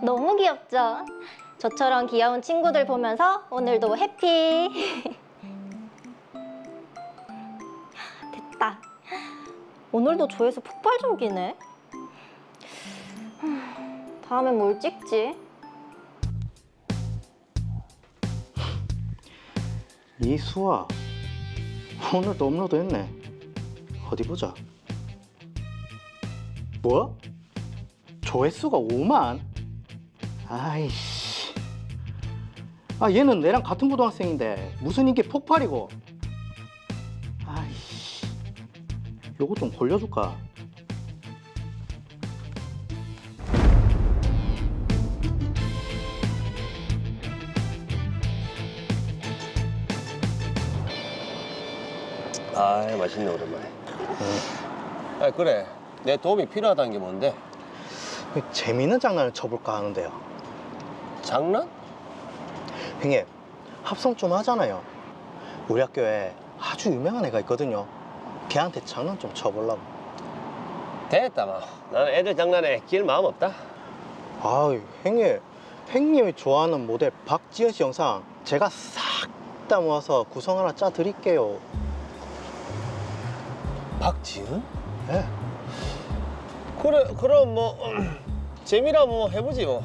너무 귀엽죠? 저처럼 귀여운 친구들 보면서 오늘도 해피. 됐다. 오늘도 조회수 폭발적이네. 다음엔 뭘 찍지? 이수아, 오늘도 업로드 했네. 어디 보자. 뭐? 조회수가 5만? 아이씨. 아, 얘는 내랑 같은 고등학생인데 무슨 이게 폭발이고. 아이씨. 요거 좀 골려줄까? 아, 맛있네 오랜만에. 아, 그래. 내 도움이 필요하다는 게 뭔데? 재미있는 장난을 쳐볼까 하는데요. 장난? 형님, 합성 좀 하잖아요. 우리 학교에 아주 유명한 애가 있거든요. 걔한테 장난 좀 쳐보려고. 됐다 마. 나는 애들 장난에 길 마음 없다. 아유, 형님이 좋아하는 모델 박지현 씨 영상 제가 싹 다 모아서 구성 하나 짜 드릴게요. 박지은? 네. 그래, 그럼 뭐 재미라 뭐 해보지 뭐.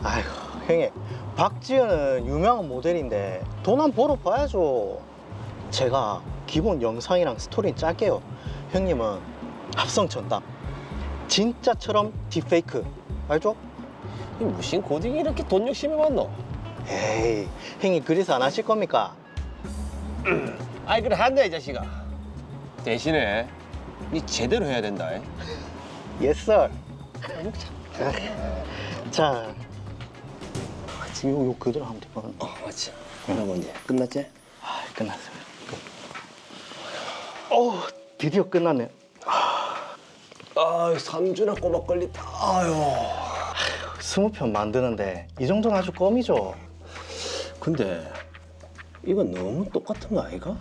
아이고, 형님, 박지현은 유명한 모델인데 돈 한 벌어 봐야죠. 제가 기본 영상이랑 스토리는 짤게요. 형님은 합성 전담. 진짜처럼 딥페이크. 알죠? 이 무슨 고딩이 이렇게 돈 욕심이 많노? 에이, 형님 그래서 안 하실 겁니까? 아이 그래 한다 이 자식아. 대신에 니 제대로 해야 된다. 예스. 자, 지금 요 그대로 하면 되거든. 맞지. 그럼 이제 끝났지? 아, 끝났습니다. 드디어 끝났네. 아유 3주나 꼬박 걸렸다. 아유. 20편 만드는데 이 정도는 아주 껌이죠. 근데 이건 너무 똑같은 거 아이가?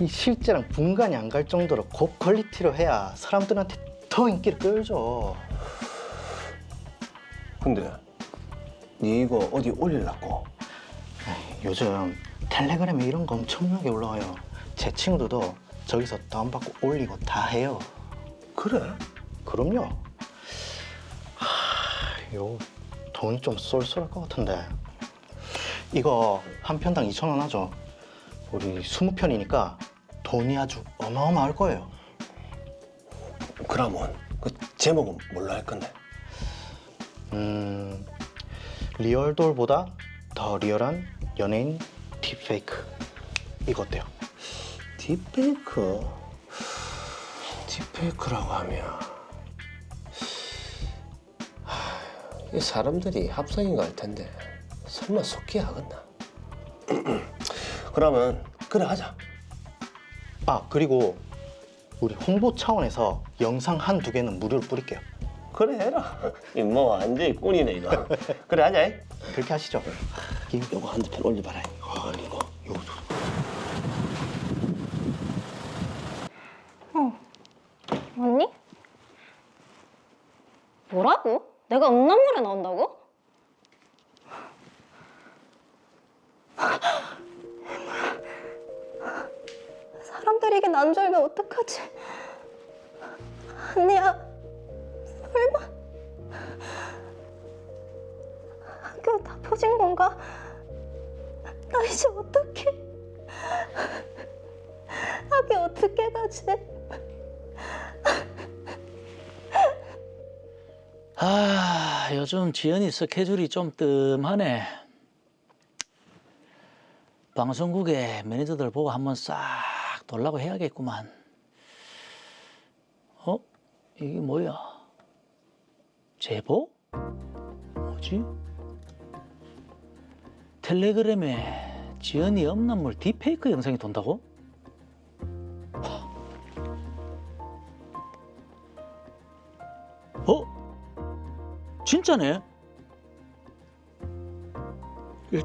이 실제랑 분간이 안 갈 정도로 고퀄리티로 해야 사람들한테 더 인기를 끌죠. 근데 니 이거 어디 올리려고? 에이, 요즘 텔레그램에 이런 거 엄청나게 올라와요. 제 친구들도 저기서 다운받고 올리고 다 해요. 그래? 그럼요. 요 돈이 좀 쏠쏠할 것 같은데. 이거 한 편당 2,000원 하죠. 우리 20편이니까 돈이 아주 어마어마할 거예요. 그러면 그 제목은 뭘로 할 건데? 리얼돌보다 더 리얼한 연예인 딥페이크. 이거 어때요? 딥페이크? 딥페이크라고 하면 이 사람들이 합성인가 할 텐데 설마 속기 하겠나? 그러면 그래 하자. 아, 그리고 우리 홍보 차원에서 영상 한두 개는 무료로 뿌릴게요. 그래 해라. 뭐 완전히 꾼이네 이거. 그래 하자. 그렇게 하시죠. 요거 한두 편 올려봐라. 올리고 요거 언니? 뭐라고? 내가 음란물에 나온다고? 사람들에게 난 줄 알면 어떡하지? 아니야, 설마 학교에 다 퍼진 건가? 나 이제 어떡해? 학교 어떻게 가지? 아, 요즘 지연이 스케줄이 좀 뜸하네. 방송국에 매니저들 보고 한번 싹 돌라고 해야겠구만. 어? 이게 뭐야? 제보? 뭐지? 텔레그램에 지연이 음란물 딥페이크 영상이 돈다고? 어? 진짜네?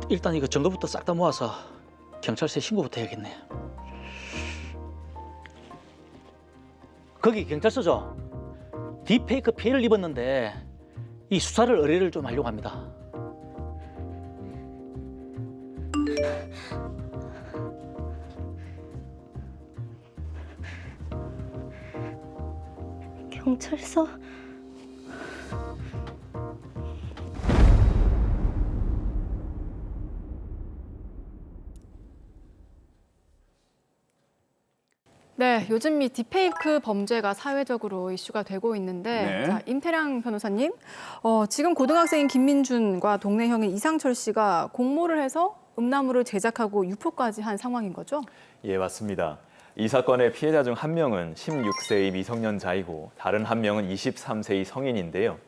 일단 이거 증거부터 싹 다 모아서 경찰서에 신고부터 해야겠네. 거기 경찰서죠? 딥페이크 피해를 입었는데 이 수사를 의뢰를 좀 하려고 합니다. 경찰서? 네, 요즘 이 딥페이크 범죄가 사회적으로 이슈가 되고 있는데, 네. 자, 임태량 변호사님, 지금 고등학생인 김민준과 동네 형인 이상철 씨가 공모를 해서 음란물을 제작하고 유포까지 한 상황인 거죠? 예, 맞습니다. 이 사건의 피해자 중 한 명은 16세의 미성년자이고 다른 한 명은 23세의 성인인데요.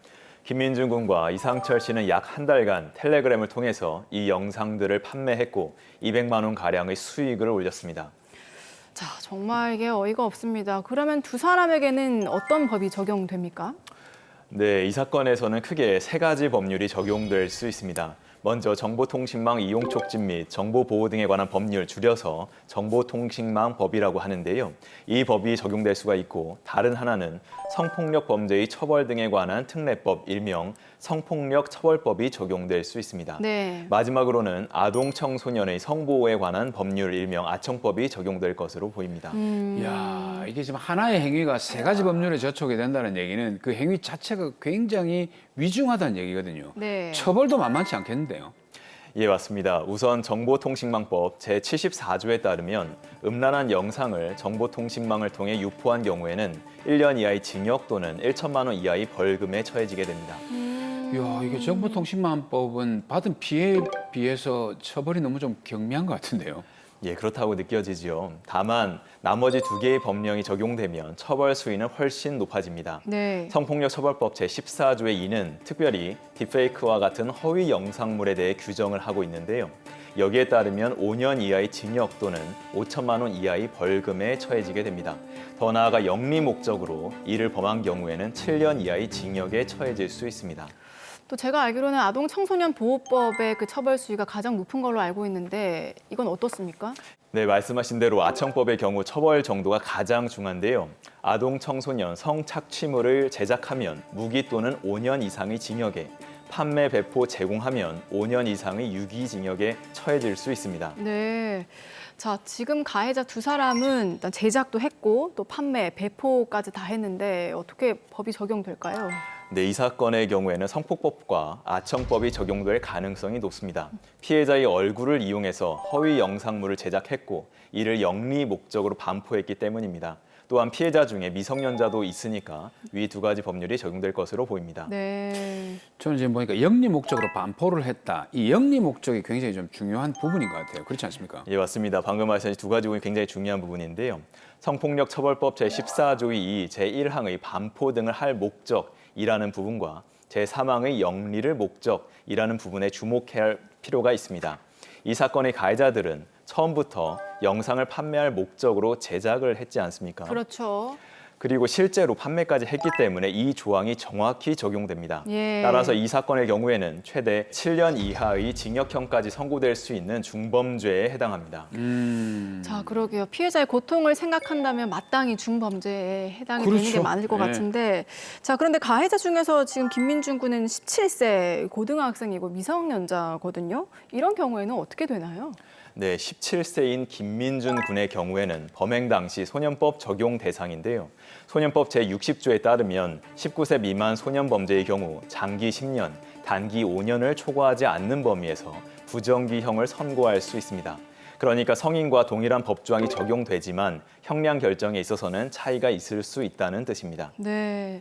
김민준 군과 이상철 씨는 약 한 달간 텔레그램을 통해서 이 영상들을 판매했고 200만 원 가량의 수익을 올렸습니다. 자, 정말 이게 어이가 없습니다. 그러면 두 사람에게는 어떤 법이 적용됩니까? 네, 이 사건에서는 크게 세 가지 법률이 적용될 수 있습니다. 먼저 정보통신망 이용 촉진 및 정보 보호 등에 관한 법률, 줄여서 정보통신망법이라고 하는데요. 이 법이 적용될 수가 있고, 다른 하나는 성폭력 범죄의 처벌 등에 관한 특례법, 일명 성폭력 처벌법이 적용될 수 있습니다. 네. 마지막으로는 아동 청소년의 성보호에 관한 법률, 일명 아청법이 적용될 것으로 보입니다. 야, 이게 지금 하나의 행위가 세 가지 법률에 저촉이 된다는 얘기는 그 행위 자체가 굉장히 위중하다는 얘기거든요. 네. 처벌도 만만치 않겠는데요. 예, 맞습니다. 우선 정보통신망법 제74조에 따르면 음란한 영상을 정보통신망을 통해 유포한 경우에는 1년 이하의 징역 또는 1천만 원 이하의 벌금에 처해지게 됩니다. 야, 이게 정보통신망법은 받은 피해에 비해서 처벌이 너무 좀 경미한 것 같은데요. 예, 그렇다고 느껴지지요. 다만 나머지 두 개의 법령이 적용되면 처벌 수위는 훨씬 높아집니다. 네. 성폭력 처벌법 제14조의 2는 특별히 딥페이크와 같은 허위 영상물에 대해 규정을 하고 있는데요. 여기에 따르면 5년 이하의 징역 또는 5천만 원 이하의 벌금에 처해지게 됩니다. 더 나아가 영리 목적으로 이를 범한 경우에는 7년 이하의 징역에 처해질 수 있습니다. 또 제가 알기로는 아동 청소년 보호법의 그 처벌 수위가 가장 높은 걸로 알고 있는데 이건 어떻습니까? 네, 말씀하신 대로 아청법의 경우 처벌 정도가 가장 중한데요. 아동 청소년 성착취물을 제작하면 무기 또는 5년 이상의 징역에, 판매, 배포, 제공하면 5년 이상의 유기징역에 처해질 수 있습니다. 네. 자, 지금 가해자 두 사람은 일단 제작도 했고 또 판매, 배포까지 다 했는데 어떻게 법이 적용될까요? 네, 이 사건의 경우에는 성폭법과 아청법이 적용될 가능성이 높습니다. 피해자의 얼굴을 이용해서 허위 영상물을 제작했고 이를 영리 목적으로 반포했기 때문입니다. 또한 피해자 중에 미성년자도 있으니까 위 두 가지 법률이 적용될 것으로 보입니다. 네. 저는 지금 보니까 영리 목적으로 반포를 했다. 이 영리 목적이 굉장히 좀 중요한 부분인 것 같아요. 그렇지 않습니까? 예, 맞습니다. 방금 말씀하신 두 가지 부분이 굉장히 중요한 부분인데요. 성폭력 처벌법 제14조의 2, 제1항의 반포 등을 할 목적이라는 부분과 제3항의 영리를 목적이라는 부분에 주목해야 할 필요가 있습니다. 이 사건의 가해자들은 처음부터 영상을 판매할 목적으로 제작을 했지 않습니까? 그렇죠. 그리고 실제로 판매까지 했기 때문에 이 조항이 정확히 적용됩니다. 예. 따라서 이 사건의 경우에는 최대 7년 이하의 징역형까지 선고될 수 있는 중범죄에 해당합니다. 자, 그러게요. 피해자의 고통을 생각한다면 마땅히 중범죄에 해당이 되는 게 그렇죠. 많을 것 네. 같은데, 자, 그런데 가해자 중에서 지금 김민준 군은 17세 고등학생이고 미성년자거든요. 이런 경우에는 어떻게 되나요? 네, 17세인 김민준 군의 경우에는 범행 당시 소년법 적용 대상인데요. 소년법 제60조에 따르면 19세 미만 소년 범죄의 경우 장기 10년, 단기 5년을 초과하지 않는 범위에서 부정기형을 선고할 수 있습니다. 그러니까 성인과 동일한 법조항이 적용되지만 형량 결정에 있어서는 차이가 있을 수 있다는 뜻입니다. 네.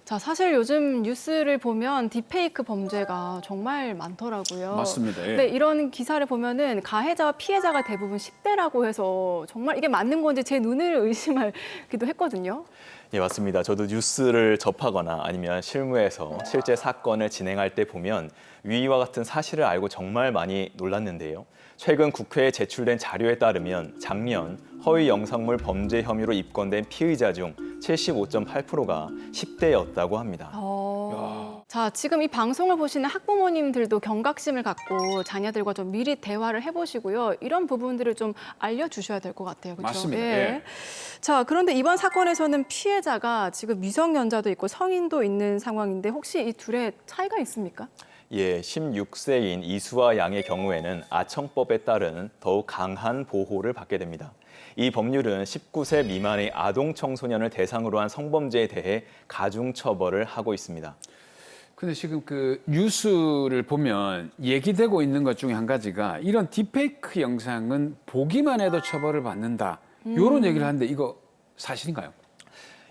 자, 사실 요즘 뉴스를 보면 딥페이크 범죄가 정말 많더라고요. 맞습니다. 예. 근데 이런 기사를 보면은 가해자와 피해자가 대부분 10대라고 해서 정말 이게 맞는 건지 제 눈을 의심하기도 했거든요. 예, 맞습니다. 저도 뉴스를 접하거나 아니면 실무에서 실제 사건을 진행할 때 보면 위와 같은 사실을 알고 정말 많이 놀랐는데요. 최근 국회에 제출된 자료에 따르면 작년 허위 영상물 범죄 혐의로 입건된 피의자 중 75.8%가 10대였다고 합니다. 야, 자, 지금 이 방송을 보시는 학부모님들도 경각심을 갖고 자녀들과 좀 미리 대화를 해보시고요. 이런 부분들을 좀 알려주셔야 될 것 같아요. 그렇죠? 맞습니다. 예. 자, 그런데 이번 사건에서는 피해자가 지금 미성년자도 있고 성인도 있는 상황인데 혹시 이 둘의 차이가 있습니까? 예, 16세인 이수아 양의 경우에는 아청법에 따른 더욱 강한 보호를 받게 됩니다. 이 법률은 19세 미만의 아동 청소년을 대상으로 한 성범죄에 대해 가중 처벌을 하고 있습니다. 근데 지금 그 뉴스를 보면 얘기되고 있는 것 중에 한 가지가 이런 딥페이크 영상은 보기만 해도 처벌을 받는다. 이런 얘기를 하는데 이거 사실인가요?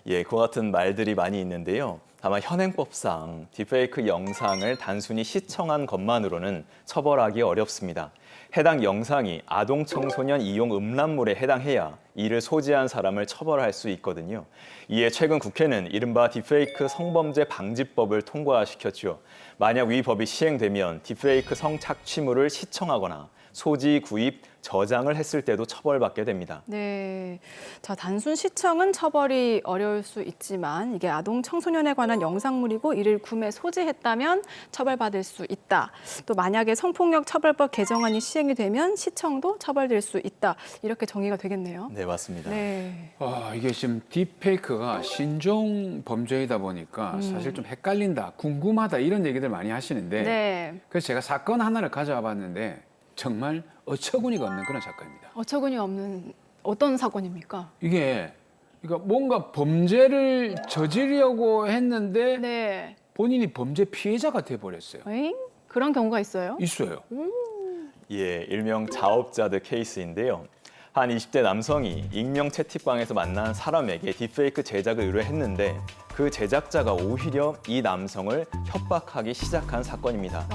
예, 그와 같은 말들이 많이 있는데요. 다만 현행법상 딥페이크 영상을 단순히 시청한 것만으로는 처벌하기 어렵습니다. 해당 영상이 아동 청소년 이용 음란물에 해당해야 이를 소지한 사람을 처벌할 수 있거든요. 이에 최근 국회는 이른바 딥페이크 성범죄 방지법을 통과시켰죠. 만약 위 법이 시행되면 딥페이크 성착취물을 시청하거나 소지, 구입, 저장을 했을 때도 처벌받게 됩니다. 네. 자, 단순 시청은 처벌이 어려울 수 있지만 이게 아동 청소년에 관한 영상물이고 이를 구매 소지했다면 처벌받을 수 있다. 또 만약에 성폭력 처벌법 개정안이 시행이 되면 시청도 처벌될 수 있다. 이렇게 정의가 되겠네요. 네, 맞습니다. 네. 이게 지금 딥페이크가 신종 범죄이다 보니까 사실 좀 헷갈린다, 궁금하다 이런 얘기들 많이 하시는데 네. 그래서 제가 사건 하나를 가져와 봤는데 정말 어처구니가 없는 그런 사건입니다. 어처구니 없는 어떤 사건입니까? 이게 그러니까 뭔가 범죄를 저지르려고 했는데 네. 본인이 범죄 피해자가 돼버렸어요. 에잉? 그런 경우가 있어요? 있어요. 예, 일명 자업자득 케이스인데요. 한 20대 남성이 익명 채팅방에서 만난 사람에게 딥페이크 제작을 의뢰했는데 그 제작자가 오히려 이 남성을 협박하기 시작한 사건입니다.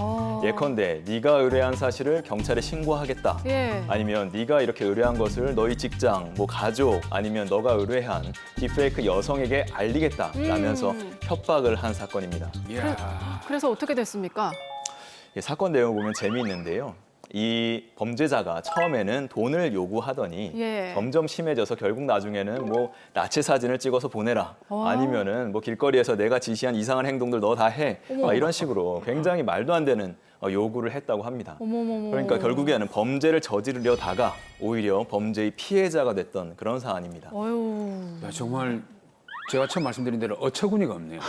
예컨대 네가 의뢰한 사실을 경찰에 신고하겠다. 예. 아니면 네가 이렇게 의뢰한 것을 너희 직장, 뭐 가족, 아니면 너가 의뢰한 딥페이크 여성에게 알리겠다라면서 협박을 한 사건입니다. 이야. 그래서 어떻게 됐습니까? 예, 사건 내용을 보면 재미있는데요. 이 범죄자가 처음에는 돈을 요구하더니 예. 점점 심해져서 결국 나중에는 뭐 나체 사진을 찍어서 보내라. 아니면은 뭐 길거리에서 내가 지시한 이상한 행동들 너 다 해. 이런 식으로 굉장히 말도 안 되는 요구를 했다고 합니다. 어머머머. 그러니까 결국에는 범죄를 저지르려다가 오히려 범죄의 피해자가 됐던 그런 사안입니다. 어휴. 야, 정말 제가 처음 말씀드린 대로 어처구니가 없네요.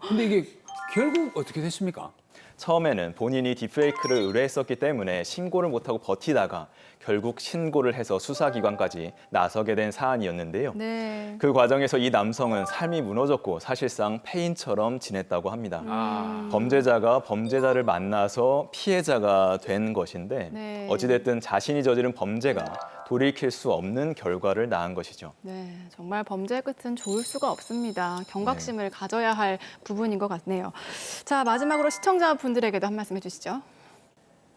근데 이게 결국 어떻게 됐습니까? 처음에는 본인이 딥페이크를 의뢰했었기 때문에 신고를 못하고 버티다가 결국 신고를 해서 수사기관까지 나서게 된 사안이었는데요. 네. 그 과정에서 이 남성은 삶이 무너졌고 사실상 폐인처럼 지냈다고 합니다. 범죄자가 범죄자를 만나서 피해자가 된 것인데 네. 어찌됐든 자신이 저지른 범죄가 돌이킬 수 없는 결과를 낳은 것이죠. 네, 정말 범죄의 끝은 좋을 수가 없습니다. 경각심을 가져야 할 부분인 것 같네요. 자, 마지막으로 시청자분들에게도 한 말씀 해주시죠.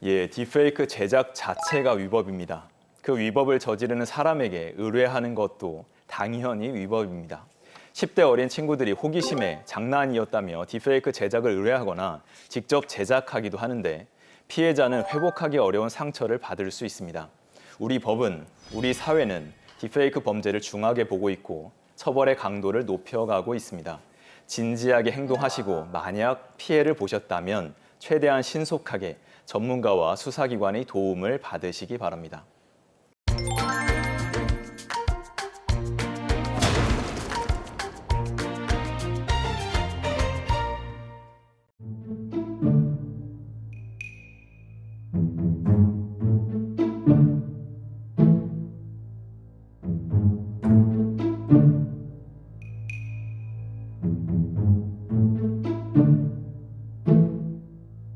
예, 딥페이크 제작 자체가 위법입니다. 그 위법을 저지르는 사람에게 의뢰하는 것도 당연히 위법입니다. 10대 어린 친구들이 호기심에 장난이었다며 딥페이크 제작을 의뢰하거나 직접 제작하기도 하는데 피해자는 회복하기 어려운 상처를 받을 수 있습니다. 우리 법은, 우리 사회는 딥페이크 범죄를 중하게 보고 있고 처벌의 강도를 높여가고 있습니다. 진지하게 행동하시고 만약 피해를 보셨다면 최대한 신속하게 전문가와 수사기관의 도움을 받으시기 바랍니다.